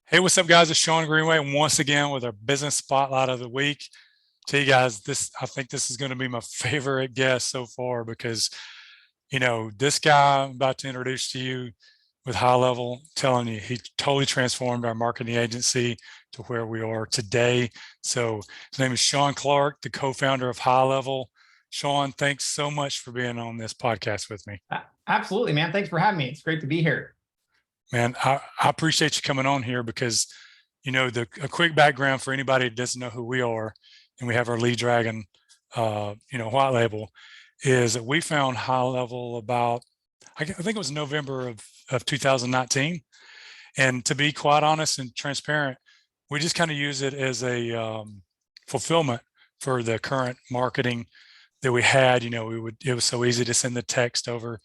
Hey, what's up, guys? It's Shawn Greenway once again with our business spotlight of the week. Tell you guys, I think this is going to be my favorite guest so far because this guy I'm about to introduce to you with High Level, telling you he totally transformed our marketing agency to where we are today. So his name is Shawn Clark, the co-founder of High Level. Shawn, thanks so much for being on this podcast with me. Absolutely, man. Thanks for having me. It's great to be here. Man, I appreciate you coming on here because, a quick background for anybody that doesn't know who we are, and we have our lead dragon, white label, is that we found High Level about, I think it was November of 2019. And to be quite honest and transparent, we just kind of use it as a fulfillment for the current marketing that we had. It was so easy to send the text over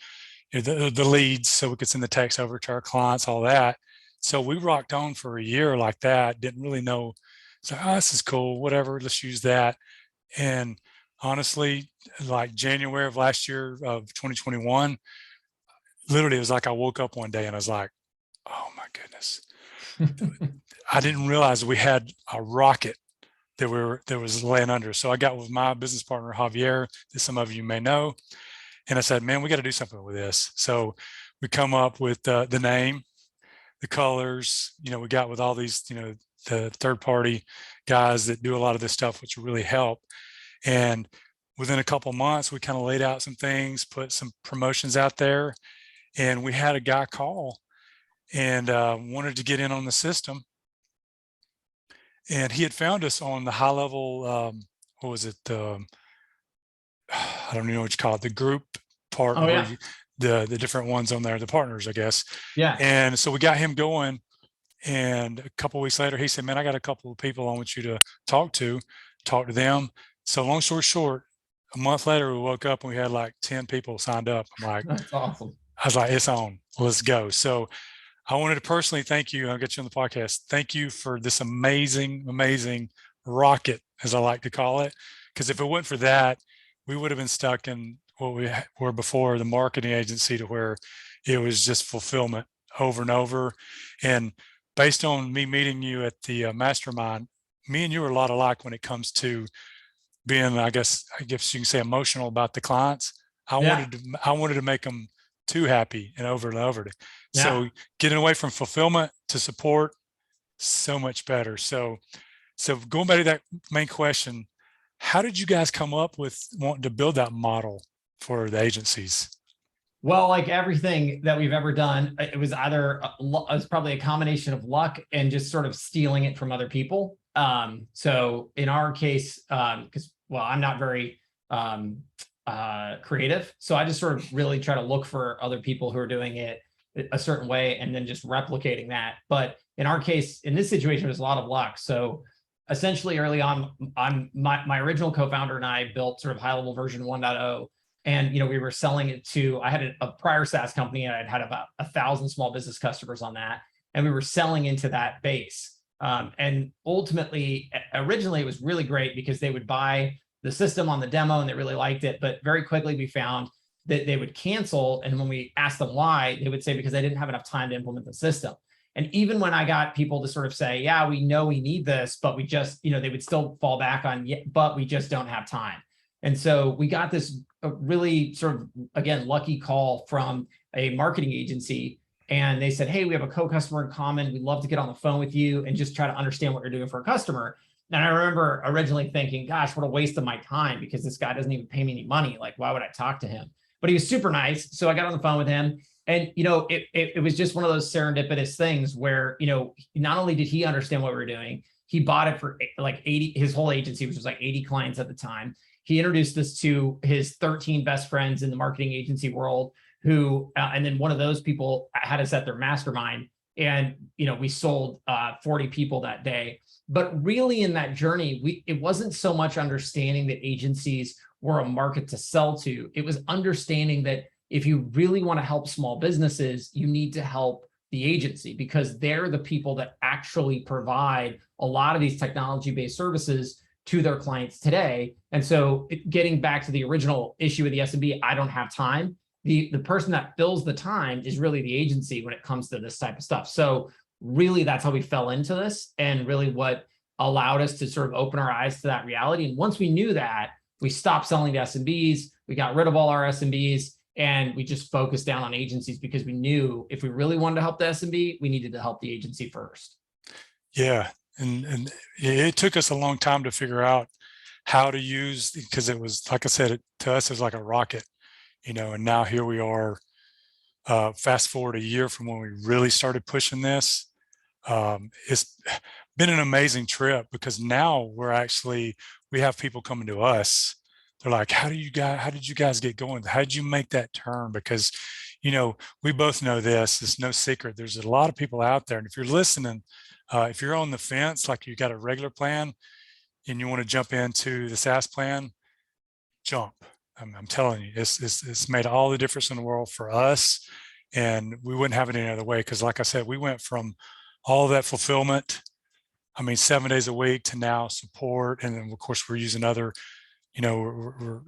the leads so we could send the text over to our clients, all that. So we rocked on for a year like that, didn't really know. So, this is cool, whatever, let's use that. And honestly, like January of last year of 2021, literally it was like I woke up one day and I was like, oh my goodness. I didn't realize we had a rocket that was laying under. So I got with my business partner, Javier, that some of you may know. And I said, man, we got to do something with this. So we come up with the name, the colors, we got with all these, the third party guys that do a lot of this stuff, which really help. And within a couple of months, we kind of laid out some things, put some promotions out there. And we had a guy call and wanted to get in on the system. And he had found us on the High Level, what was it? I don't even know what you call it, the group part, the different ones on there, the partners, I guess. Yeah. And so we got him going. And a couple of weeks later, he said, man, I got a couple of people I want you to talk to them. So long story short, a month later, we woke up and we had like 10 people signed up. I'm like, that's awesome. I was like, it's on, let's go. So I wanted to personally thank you. I'll get you on the podcast. Thank you for this amazing, amazing rocket, as I like to call it. Because if it wasn't for that, we would have been stuck in what we were before, the marketing agency, to where it was just fulfillment over and over. And based on me meeting you at the mastermind, me and you are a lot alike when it comes to being, I guess you can say, emotional about the clients. I wanted to make them too happy and over. So getting away from fulfillment to support, so much better. So going back to that main question, how did you guys come up with wanting to build that model for the agencies? Well, like everything that we've ever done, it was probably a combination of luck and just sort of stealing it from other people. So in our case, because I'm not very creative, so I just sort of really try to look for other people who are doing it a certain way and then just replicating that. But in our case, in this situation, it was a lot of luck. So essentially early on, my original co-founder and I built sort of High Level version 1.0. And, we were selling it to, I had a prior SaaS company and I'd had about 1,000 small business customers on that. And we were selling into that base. And ultimately, originally it was really great because they would buy the system on the demo and they really liked it. But very quickly we found that they would cancel. And when we asked them why, they would say because they didn't have enough time to implement the system. And even when I got people to sort of say, yeah, we know we need this, but we just, they would still fall back on, but we just don't have time. And so we got this really sort of, again, lucky call from a marketing agency. And they said, hey, we have a co-customer in common. We'd love to get on the phone with you and just try to understand what you're doing for a customer. And I remember originally thinking, gosh, what a waste of my time, because this guy doesn't even pay me any money. Like, why would I talk to him? But he was super nice. So I got on the phone with him. And, it was just one of those serendipitous things where, not only did he understand what we were doing, he bought it for like 80, his whole agency, which was like 80 clients at the time. He introduced this to his 13 best friends in the marketing agency world who, and then one of those people had us at their mastermind. And, we sold 40 people that day. But really in that journey, it wasn't so much understanding that agencies were a market to sell to. It was understanding that if you really want to help small businesses, you need to help the agency because they're the people that actually provide a lot of these technology-based services to their clients today. And so getting back to the original issue with the SMB, I don't have time. The person that fills the time is really the agency when it comes to this type of stuff. So really that's how we fell into this, and really what allowed us to sort of open our eyes to that reality. And once we knew that, we stopped selling to SMBs, we got rid of all our SMBs, and we just focused down on agencies, because we knew if we really wanted to help the SMB, we needed to help the agency first. Yeah. And it took us a long time to figure out how to use, because it was, like I said, to us, it was like a rocket, and now here we are, fast forward a year from when we really started pushing this. It's been an amazing trip, because now we have people coming to us. They're like, how did you guys get going? How did you make that turn? Because, we both know this, it's no secret. There's a lot of people out there. And if you're listening, if you're on the fence, like you got a regular plan and you want to jump into the SaaS plan, jump. I'm telling you, it's made all the difference in the world for us, and we wouldn't have it any other way. Because like I said, we went from all that fulfillment, 7 days a week, to now support. And then of course we're using other, we're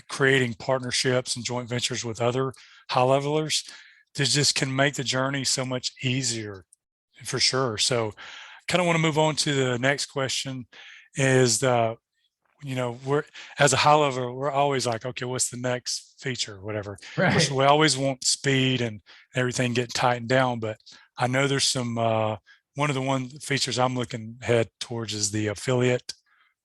creating partnerships and joint ventures with other high levelers that just can make the journey so much easier, for sure. So kind of want to move on to the next question. Is we're, as a high level, we're always like, okay, what's the next feature, whatever. Of course, Right. we always want speed and everything getting tightened down, but I know there's some, one of the features I'm looking ahead towards is the affiliate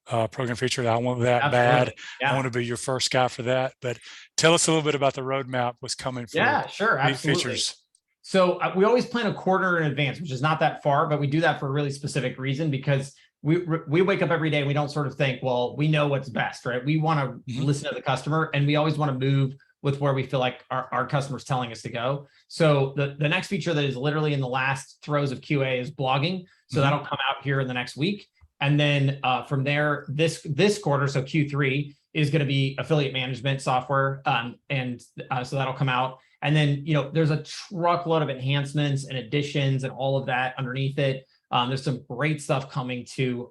program feature. I want that bad. Absolutely. I Yeah. want to be your first guy for that. But tell us a little bit about the roadmap, what's coming for Yeah, sure. Absolutely. features. So we always plan a quarter in advance, which is not that far, but we do that for a really specific reason, because we wake up every day and we don't sort of think, well, we know what's best, right? We want to listen to the customer, and we always want to move with where we feel like our customers telling us to go. So the next feature that is literally in the last throes of QA is blogging. So that'll come out here in the next week. And then from there, this quarter, so Q3, is going to be affiliate management software. So that'll come out. And then, there's a truckload of enhancements and additions and all of that underneath it. There's some great stuff coming to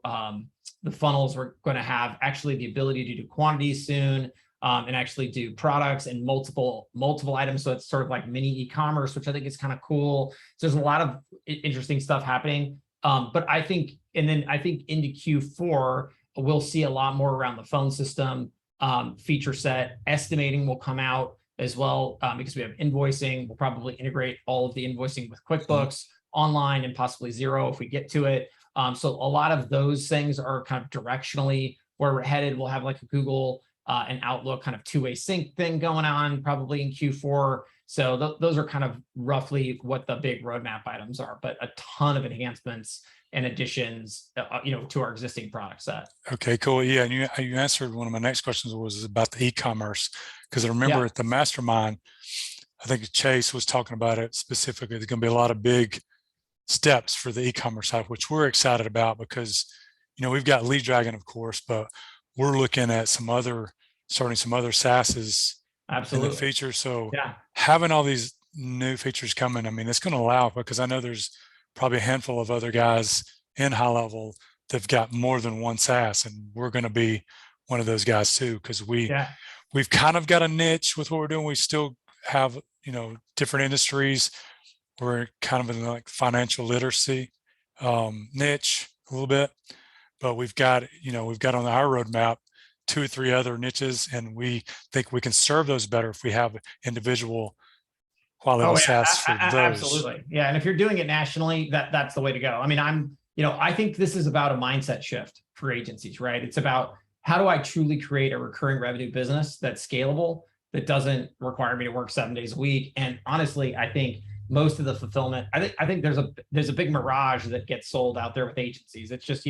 the funnels. We're going to have actually the ability to do quantities soon, and actually do products and multiple items. So it's sort of like mini e-commerce, which I think is kind of cool. So there's a lot of interesting stuff happening. But I think into Q4, we'll see a lot more around the phone system feature set. Estimating will come out as well, because we have invoicing. We'll probably integrate all of the invoicing with QuickBooks Online and possibly Xero if we get to it. So a lot of those things are kind of directionally where we're headed. We'll have like a Google and Outlook kind of two-way sync thing going on probably in Q4. So those are kind of roughly what the big roadmap items are, but a ton of enhancements and additions, to our existing product set. Okay, cool. Yeah, and you answered one of my next questions, was about the e-commerce, because I remember at the mastermind, I think Chase was talking about it specifically. There's going to be a lot of big steps for the e-commerce side, which we're excited about, because we've got Lead Dragon, of course, but we're looking at starting some other SaaSes in the feature. So having all these new features coming, it's going to allow, because I know there's probably a handful of other guys in high level that've got more than one SaaS, and we're going to be one of those guys too, because we've kind of got a niche with what we're doing. We still have different industries. We're kind of in like financial literacy niche a little bit, but we've got on our roadmap 2 or 3 other niches, and we think we can serve those better if we have individual quality SaaS for those. Absolutely. Yeah. And if you're doing it nationally, that's the way to go. I think this is about a mindset shift for agencies, right? It's about, how do I truly create a recurring revenue business that's scalable, that doesn't require me to work 7 days a week? And honestly, I think most of the fulfillment, I think there's a big mirage that gets sold out there with agencies. It's just,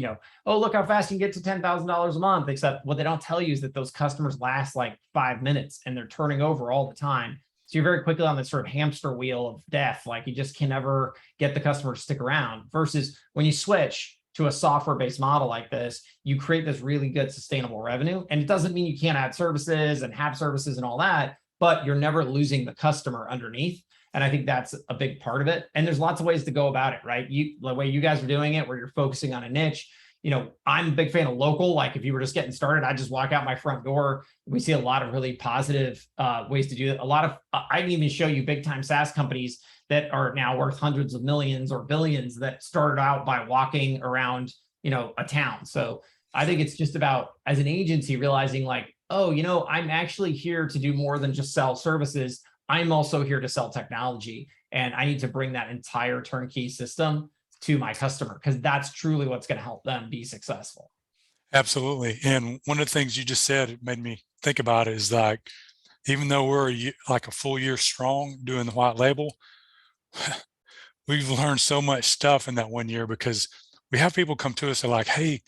oh, look how fast you can get to $10,000 a month. Except what they don't tell you is that those customers last like 5 minutes and they're turning over all the time. So you're very quickly on this sort of hamster wheel of death. Like, you just can never get the customer to stick around. Versus when you switch to a software-based model like this, you create this really good sustainable revenue. And it doesn't mean you can't add services and have services and all that, but you're never losing the customer underneath. And I think that's a big part of it. And there's lots of ways to go about it, right? The way you guys are doing it, where you're focusing on a niche, I'm a big fan of local. Like if you were just getting started, I just walk out my front door. We see a lot of really positive ways to do it. A lot of, I can even show you big time SaaS companies that are now worth hundreds of millions or billions that started out by walking around, a town. So I think it's just about, as an agency, realizing like, oh, I'm actually here to do more than just sell services. I'm also here to sell technology, and I need to bring that entire turnkey system to my customer, because that's truly what's going to help them be successful. Absolutely. And one of the things you just said, it made me think about it, is like, even though we're like a full year strong doing the white label, we've learned so much stuff in that 1 year, because we have people come to us and like, hey,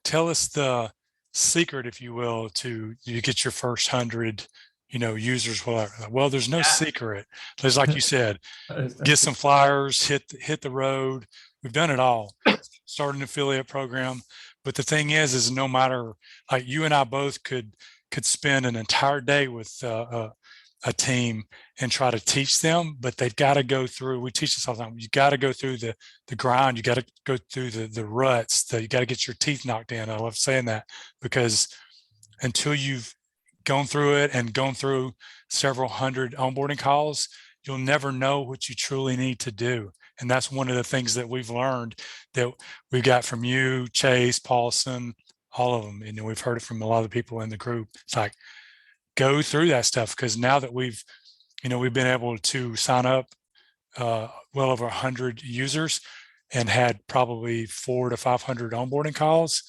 tell us the secret, if you will, to you get your first 100, users, whatever. Well, there's no secret. There's, like you said, get some flyers, hit the road. We've done it all. Start an affiliate program. But the thing is no matter, like you and I both could spend an entire day with a team and try to teach them, but they've got to go through, we teach this all the time, you got to go through the grind, you got to go through the ruts, you got to get your teeth knocked in. I love saying that, because until you've gone through it and gone through several hundred onboarding calls, you'll never know what you truly need to do. And that's one of the things that we've learned, that we got from you, Chase, Paulson, all of them. And we've heard it from a lot of the people in the group. It's like, go through that stuff, because now that we've been able to sign up well over 100 users and had probably 400 to 500 onboarding calls,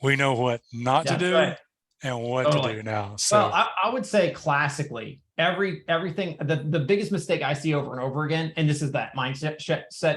we know what not to do. Right. And what to do now. So, well, I would say classically, everything, the biggest mistake I see over and over again, and this is that mindset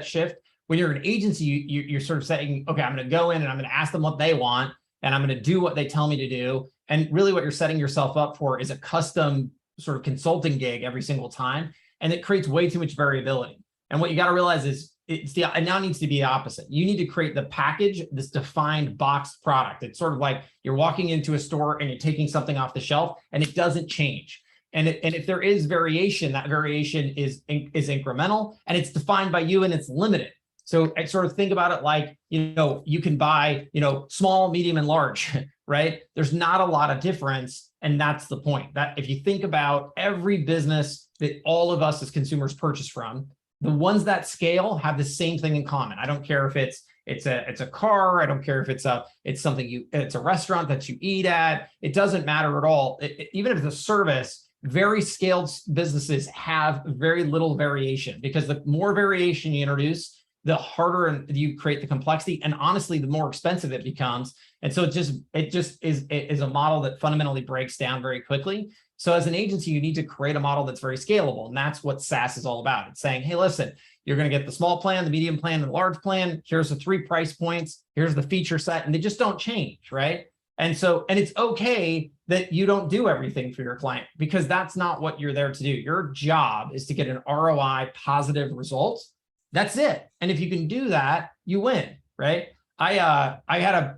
shift. When you're an agency, you're sort of saying, okay, I'm going to go in and I'm going to ask them what they want, and I'm going to do what they tell me to do. And really what you're setting yourself up for is a custom sort of consulting gig every single time. And it creates way too much variability. And what you got to realize is it now needs to be the opposite. You need to create the package, this defined boxed product. It's sort of like you're walking into a store and you're taking something off the shelf and it doesn't change. And if there is variation, that variation is incremental, and it's defined by you, and it's limited. So I sort of think about it like, you can buy, small, medium, and large, right? There's not a lot of difference. And that's the point, that if you think about every business that all of us as consumers purchase from, the ones that scale have the same thing in common. I don't care if it's a car. I don't care if it's a restaurant that you eat at. It doesn't matter at all. Even if it's a service, very scaled businesses have very little variation, because the more variation you introduce, the harder you create the complexity, and honestly, the more expensive it becomes. And so it just is a model that fundamentally breaks down very quickly. So as an agency, you need to create a model that's very scalable. And that's what SaaS is all about. It's saying, hey, listen, you're going to get the small plan, the medium plan, and the large plan. Here's the 3 price points. Here's the feature set. And they just don't change, right? And it's okay that you don't do everything for your client, because that's not what you're there to do. Your job is to get an ROI positive result. That's it. And if you can do that, you win, right? I got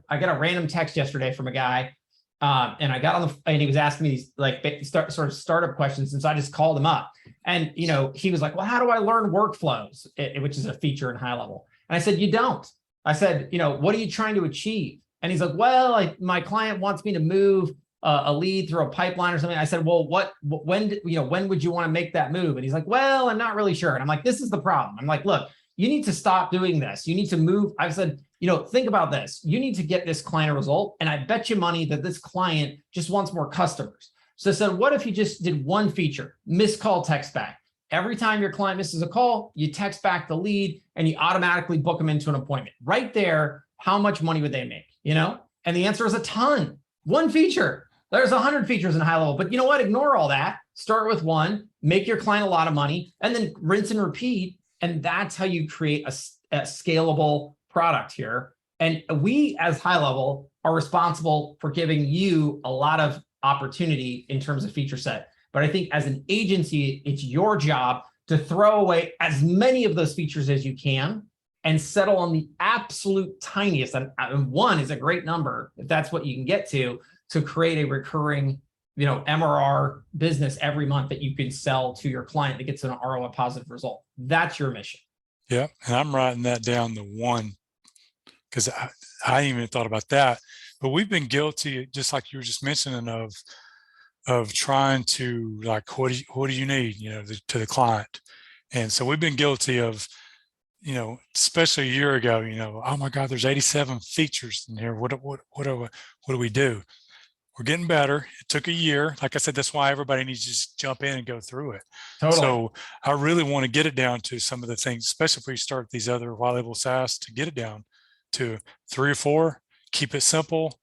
a random text yesterday from a guy, and I got on and he was asking me these like sort of startup questions, and so I just called him up, and he was like, well, how do I learn workflows, which is a feature in high level? And I said, you don't. I said, what are you trying to achieve? And he's like, well, my client wants me to move a lead through a pipeline or something. I said, well, when would you want to make that move? And he's like, well, I'm not really sure. And I'm like, this is the problem. I'm like, look, you need to stop doing this. You need to move. I've said, think about this. You need to get this client a result. And I bet you money that this client just wants more customers. So I said, what if you just did one feature, missed call text back? Every time your client misses a call, you text back the lead and you automatically book them into an appointment. Right there, how much money would they make? And the answer is a ton. One feature. There's 100 features in high level, but you know what? Ignore all that. Start with one, make your client a lot of money, and then rinse and repeat. And that's how you create a scalable product here. And we, as high level, are responsible for giving you a lot of opportunity in terms of feature set. But I think as an agency, it's your job to throw away as many of those features as you can and settle on the absolute tiniest. And 1 is a great number, if that's what you can get to create a recurring, MRR business every month that you can sell to your client that gets an ROI positive result. That's your mission. Yeah. And I'm writing that down, the 1, because I ain't even thought about that. But we've been guilty, just like you were just mentioning, of trying to like, what do you need, to the client. And so we've been guilty of, especially a year ago, oh my God, there's 87 features in here. What do we do? We're getting better. It took a year. Like I said, that's why everybody needs to just jump in and go through it. Totally. So I really want to get it down to some of the things, especially if we start these other white label SaaS, to get it down to 3 or 4, keep it simple,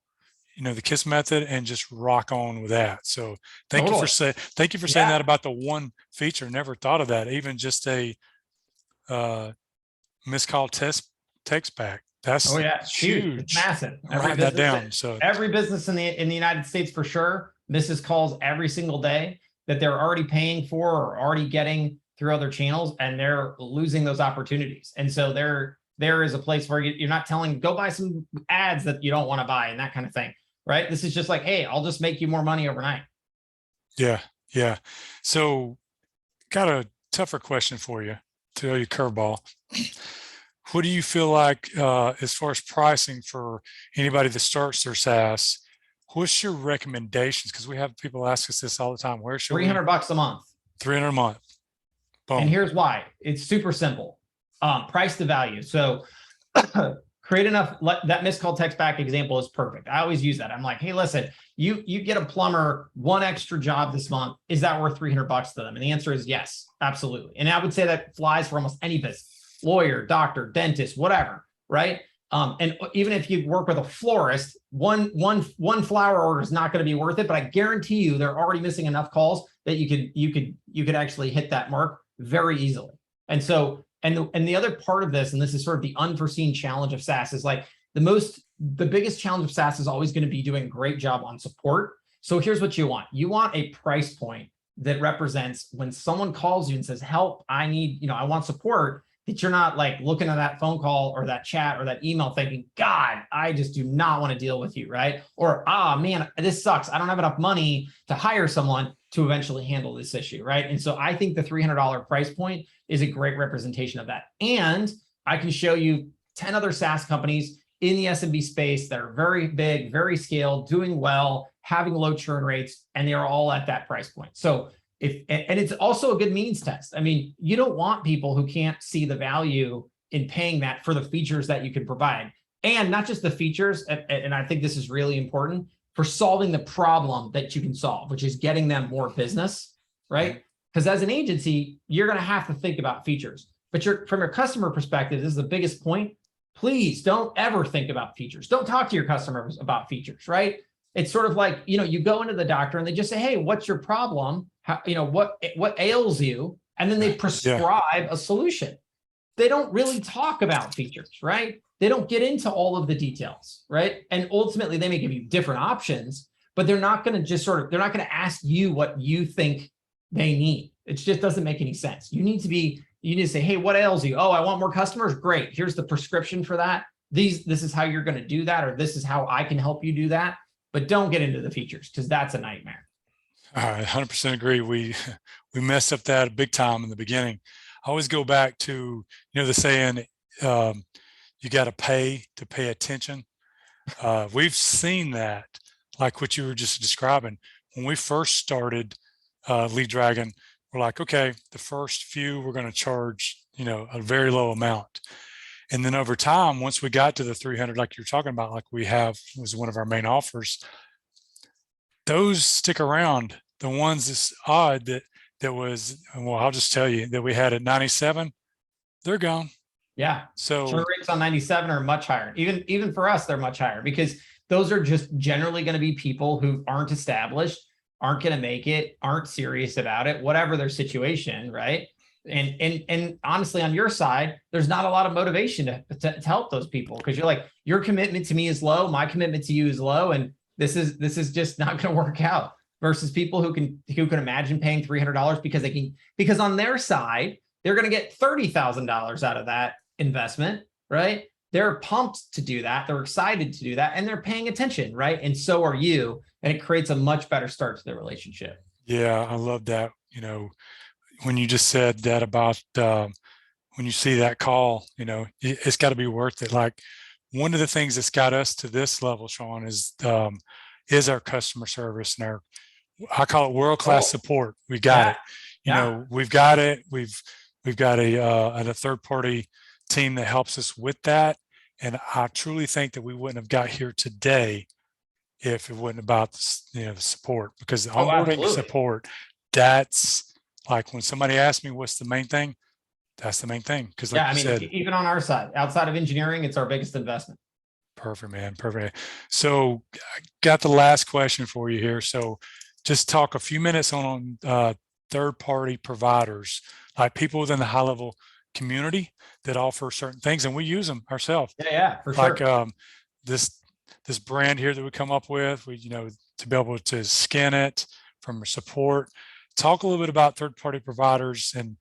the KISS method, and just rock on with that. So thank you for saying that about the one feature. Never thought of that. Even just a missed call text back. That's it's huge. It's massive. Write that down. So every business in the United States for sure misses calls every single day that they're already paying for or already getting through other channels, and they're losing those opportunities. And so there is a place where you're not telling, go buy some ads that you don't want to buy and that kind of thing, right? This is just like, hey, I'll just make you more money overnight. Yeah. So got a tougher question for you, to throw you curveball. What do you feel like as far as pricing for anybody that starts their SaaS? What's your recommendations? Because we have people ask us this all the time. Where should $300 a month? 300 a month. Boom. And here's why. It's super simple. Price to value. So create enough. That missed call text back example is perfect. I always use that. I'm like, hey, listen, you get a plumber, one extra job this month. Is that worth $300 to them? And the answer is yes, absolutely. And I would say that flies for almost any business. Lawyer, doctor, dentist, whatever, right? And even if you work with a florist, one flower order is not going to be worth it, but I guarantee you they're already missing enough calls that you could actually hit that mark very easily. And so, and the other part of this, and this is sort of the unforeseen challenge of SaaS, is like the biggest challenge of SaaS is always going to be doing a great job on support. So here's what you want. You want a price point that represents when someone calls you and says, help, I need, I want support, that you're not like looking at that phone call or that chat or that email thinking, God, I just do not want to deal with you, right? Or, man, this sucks. I don't have enough money to hire someone to eventually handle this issue, right? And so I think the $300 price point is a great representation of that. And I can show you 10 other SaaS companies in the SMB space that are very big, very scaled, doing well, having low churn rates, and they are all at that price point. So and it's also a good means test. I mean, you don't want people who can't see the value in paying that for the features that you can provide. And not just the features, and I think this is really important, for solving the problem that you can solve, which is getting them more business, right? Because as an agency, you're going to have to think about features. But from your customer perspective, this is the biggest point. Please don't ever think about features. Don't talk to your customers about features, right? It's sort of like, you go into the doctor and they just say, hey, what's your problem? How, what ails you? And then they prescribe a solution. They don't really talk about features, right? They don't get into all of the details, right? And ultimately they may give you different options, but they're not going to they're not going to ask you what you think they need. It just doesn't make any sense. You need to say, hey, what ails you? Oh, I want more customers. Great. Here's the prescription for that. This is how you're going to do that, or this is how I can help you do that. But don't get into the features, because that's a nightmare. I 100% agree. We messed up that big time in the beginning. I always go back to, the saying, you got to pay attention. We've seen that, like what you were just describing. When we first started Lead Dragon, we're like, okay, the first few we're going to charge, a very low amount. And then over time, once we got to the 300, like you're talking about, like we have was one of our main offers, those stick around. The ones that's odd that was, well, I'll just tell you that we had at 97, they're gone. Yeah. So churn rates on 97 are much higher. Even for us, they're much higher, because those are just generally going to be people who aren't established, aren't going to make it, aren't serious about it, whatever their situation, right? And honestly, on your side, there's not a lot of motivation to help those people, because you're like, your commitment to me is low, my commitment to you is low, and this is just not going to work out. Versus people who can imagine paying $300 because on their side they're going to get $30,000 out of that investment, right? They're pumped to do that, they're excited to do that, and they're paying attention, right? And so are you, and it creates a much better start to the relationship. Yeah, I love that. When you just said that about when you see that call, it's got to be worth it. Like one of the things that's got us to this level, Shawn, is our customer service and our, I call it world-class support. We got Yeah. it. You know, we've got it. We've got a third-party team that helps us with that. And I truly think that we wouldn't have got here today if it wasn't about the support, because the onboarding support, that's like when somebody asks me what's the main thing, that's the main thing. Because like I you mean, said, even on our side, outside of engineering, it's our biggest investment. perfect, man. Perfect. So I got the last question for you here. So just talk a few minutes on third-party providers, like people within the high-level community that offer certain things, and we use them ourselves. Yeah, for Like sure. this brand here that we come up with, to be able to scan it from support. Talk a little bit about third-party providers, and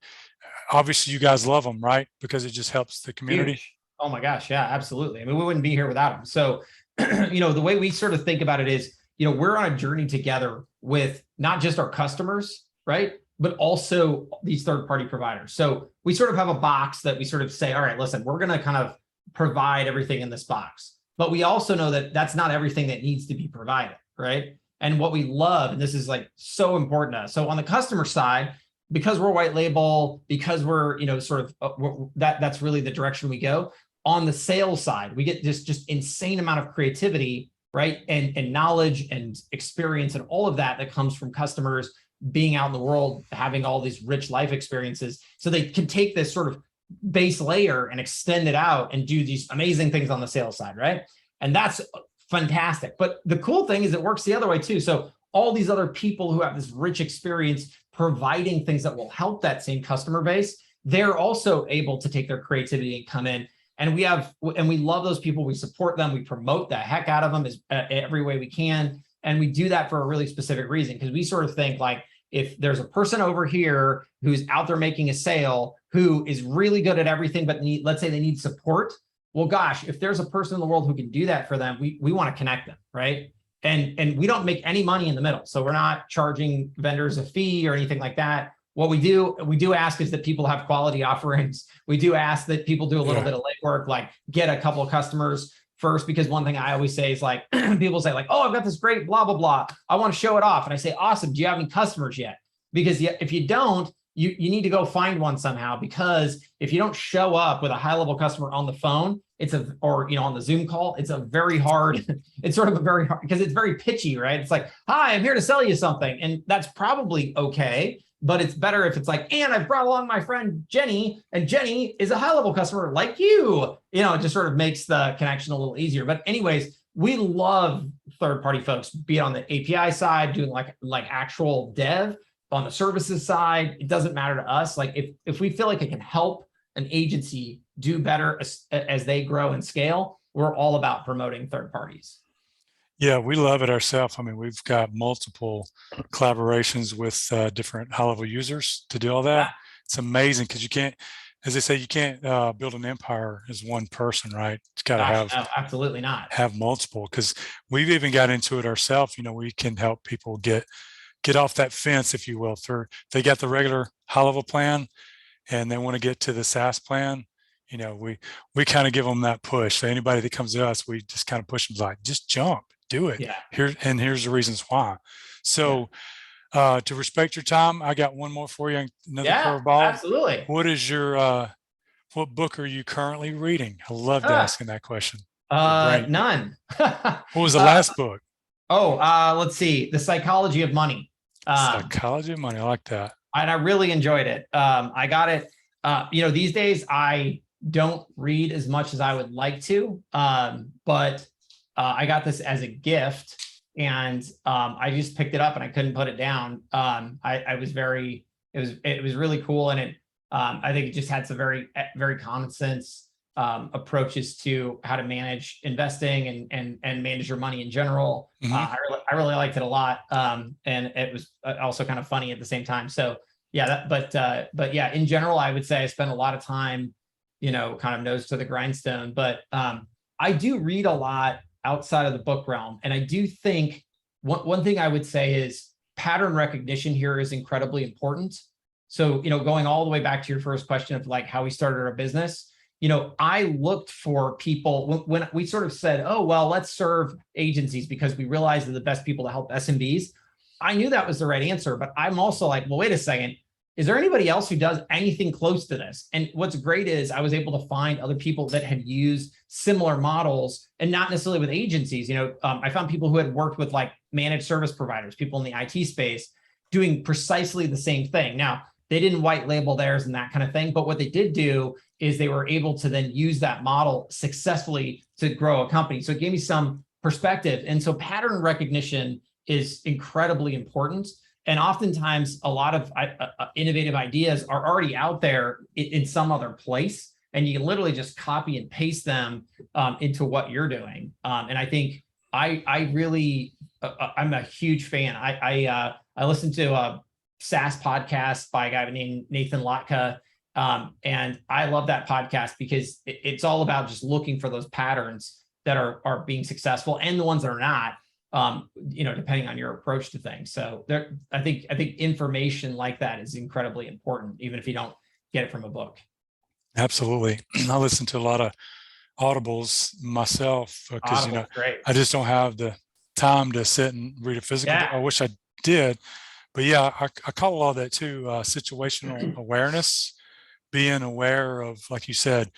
obviously you guys love them, right? Because it just helps the community. Huge. Oh my gosh. Yeah, absolutely. I mean, we wouldn't be here without them. So, the way we sort of think about it is, we're on a journey together with not just our customers, right? But also these third-party providers. So we sort of have a box that we sort of say, all right, listen, we're going to kind of provide everything in this box. But we also know that that's not everything that needs to be provided, right? And what we love, and this is like so important to us. So on the customer side, because we're white label, because we're, that's really the direction we go. On the sales side, we get this just insane amount of creativity, right? And knowledge and experience and all of that comes from customers being out in the world, having all these rich life experiences. So they can take this sort of base layer and extend it out and do these amazing things on the sales side, right? And that's fantastic. But the cool thing is it works the other way too. So all these other people who have this rich experience providing things that will help that same customer base, they're also able to take their creativity and come in. And we love those people. We support them. We promote the heck out of them every way we can. And we do that for a really specific reason, because we sort of think like, if there's a person over here who's out there making a sale who is really good at everything, but let's say they need support. Well, gosh, if there's a person in the world who can do that for them, we want to connect them, right? And we don't make any money in the middle. So we're not charging vendors a fee or anything like that. What we do ask is that people have quality offerings. We do ask that people do a little bit of legwork, like get a couple of customers first, because one thing I always say is like, people say like, oh, I've got this great blah, blah, blah. I want to show it off. And I say, awesome. Do you have any customers yet? Because if you don't, you need to go find one somehow, because if you don't show up with a high level customer on the phone, on the Zoom call, it's it's sort of a very hard, because it's very pitchy, right? It's like, hi, I'm here to sell you something. And that's probably okay. But it's better if it's like, and I've brought along my friend Jenny, and Jenny is a high level customer like you. It just sort of makes the connection a little easier. But anyways, we love third party folks, be it on the API side, doing like actual dev, on the services side. It doesn't matter to us. Like if we feel like it can help an agency do better as they grow and scale, we're all about promoting third parties. Yeah, we love it ourselves. I mean, we've got multiple collaborations with different high-level users to do all that. Yeah. It's amazing, because you can't, as they say, you can't build an empire as one person, right? It's got to no, absolutely not. Have multiple, because we've even got into it ourselves. We can help people get off that fence, if you will. They got the regular high-level plan, and they want to get to the SaaS plan. We kind of give them that push. So anybody that comes to us, we just kind of push them like, just jump. Do it. Yeah. Here's the reasons why. So to respect your time, I got one more for you. Another curveball. Absolutely. What is what book are you currently reading? I loved asking that question. None. What was the last book? Let's see. The Psychology of Money. Psychology of Money. I like that. And I really enjoyed it. I got it. These days I don't read as much as I would like to, but I got this as a gift, and I just picked it up and I couldn't put it down. It was really cool, and I think it just had some very, very common sense approaches to how to manage investing and manage your money in general. Mm-hmm. I really liked it a lot, and it was also kind of funny at the same time. So yeah, but yeah, in general, I would say I spent a lot of time, kind of nose to the grindstone. But I do read a lot outside of the book realm. And I do think one thing I would say is pattern recognition here is incredibly important. So, going all the way back to your first question of like how we started our business, I looked for people when we sort of said, oh, well, let's serve agencies because we realized they're the best people to help SMBs. I knew that was the right answer, but I'm also like, well, wait a second. Is there anybody else who does anything close to this? And what's great is I was able to find other people that had used similar models, and not necessarily with agencies. I found people who had worked with like managed service providers, people in the IT space, doing precisely the same thing. Now, they didn't white label theirs and that kind of thing, but what they did do is they were able to then use that model successfully to grow a company. So it gave me some perspective. And so pattern recognition is incredibly important. And oftentimes, a lot of innovative ideas are already out there in some other place, and you can literally just copy and paste them into what you're doing. And I think I really, I'm a huge fan. I listen to a SaaS podcast by a guy named Nathan Latka, and I love that podcast because it's all about just looking for those patterns that are being successful and the ones that are not. Depending on your approach to things. So I think information like that is incredibly important, even if you don't get it from a book. Absolutely. I listen to a lot of audibles myself because, I just don't have the time to sit and read a physical book. I wish I did, but yeah, I call a lot of that too, situational awareness, being aware of, like you said,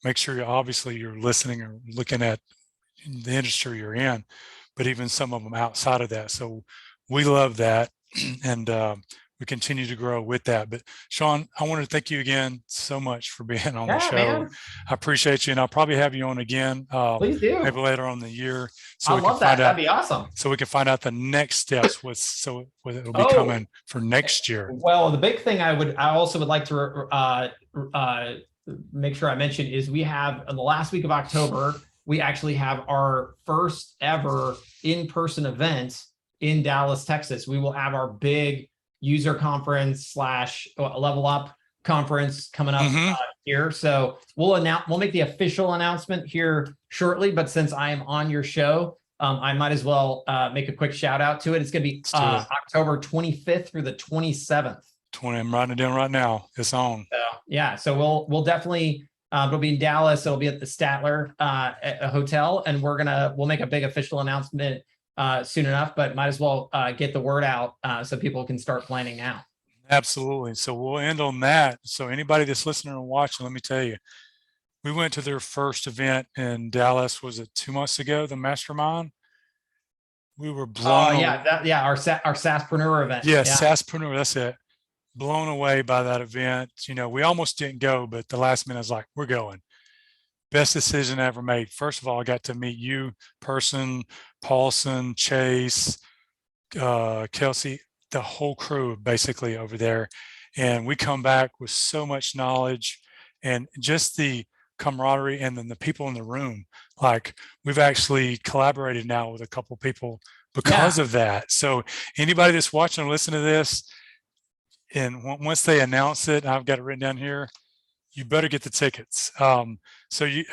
make sure you're listening or looking at the industry you're in, but even some of them outside of that. So we love that. And we continue to grow with that. But Shaun, I want to thank you again so much for being on the show. Man. I appreciate you. And I'll probably have you on again. Please do. Maybe later on in the year. So I love that. That'd be awesome. So we can find out the next steps it'll be coming for next year. Well, the big thing I also would like to make sure I mention is we have in the last week of October, we actually have our first ever in-person event in Dallas, Texas. We will have our big user conference / level up conference coming up here. So we'll make the official announcement here shortly, but since I am on your show, I might as well make a quick shout out to it. It's going to be October 25th through the 27th. I'm writing it down right now. It's on. So we'll definitely, it'll be in Dallas. It'll be at the Statler Hotel, and we'll make a big official announcement soon enough, but might as well get the word out so people can start planning now. Absolutely. So we'll end on that. So anybody that's listening and watching, let me tell you, we went to their first event in Dallas. Was it 2 months ago? The Mastermind. We were blown. Our SaaSpreneur event. Yeah, SaaSpreneur. That's it. Blown away by that event. We almost didn't go, but the last minute I was like, we're going. Best decision I ever made. First of all, I got to meet you, person, Paulson, Chase, Kelsey, the whole crew basically over there. And we come back with so much knowledge and just the camaraderie, and then the people in the room. Like, we've actually collaborated now with a couple of people because of that. So anybody that's watching or listening to this, and once they announce it, I've got it written down here, you better get the tickets. So you,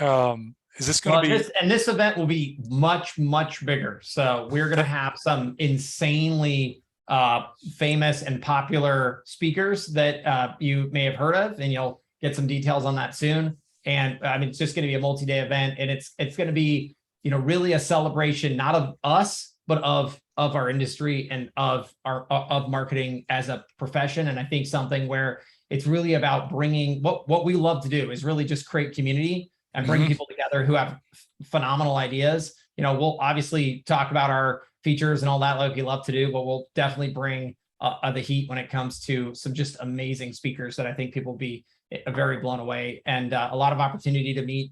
is this going to be? This event will be much, much bigger. So we're going to have some insanely famous and popular speakers that you may have heard of, and you'll get some details on that soon. And I mean, it's just going to be a multi-day event, and it's going to be, really a celebration, not of us, but of our industry and of marketing as a profession. And I think something where it's really about bringing what we love to do is really just create community and bring people together who have phenomenal ideas. We'll obviously talk about our features and all that like we love to do, but we'll definitely bring the heat when it comes to some just amazing speakers that I think people will be very blown away, and a lot of opportunity to meet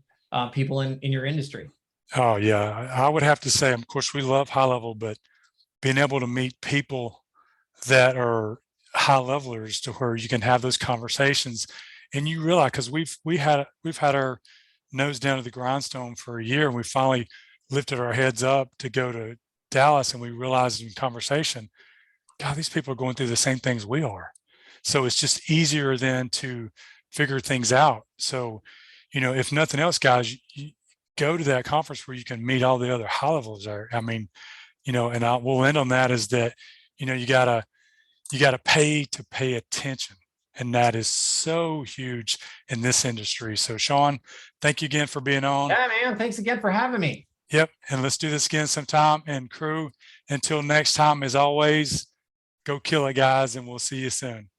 people in your industry. Oh yeah, I would have to say, of course, we love high level, but being able to meet people that are high levelers to where you can have those conversations, and you realize, because we've had our nose down to the grindstone for a year, and we finally lifted our heads up to go to Dallas, and we realized in conversation, God, these people are going through the same things we are. So it's just easier then to figure things out. So, if nothing else, guys, you go to that conference where you can meet all the other high levels there. I mean, we'll end on that, is that, you gotta pay attention. And that is so huge in this industry. So Shawn, thank you again for being on. Yeah, man. Thanks again for having me. Yep. And let's do this again sometime. And crew, until next time, as always, go kill it, guys, and we'll see you soon.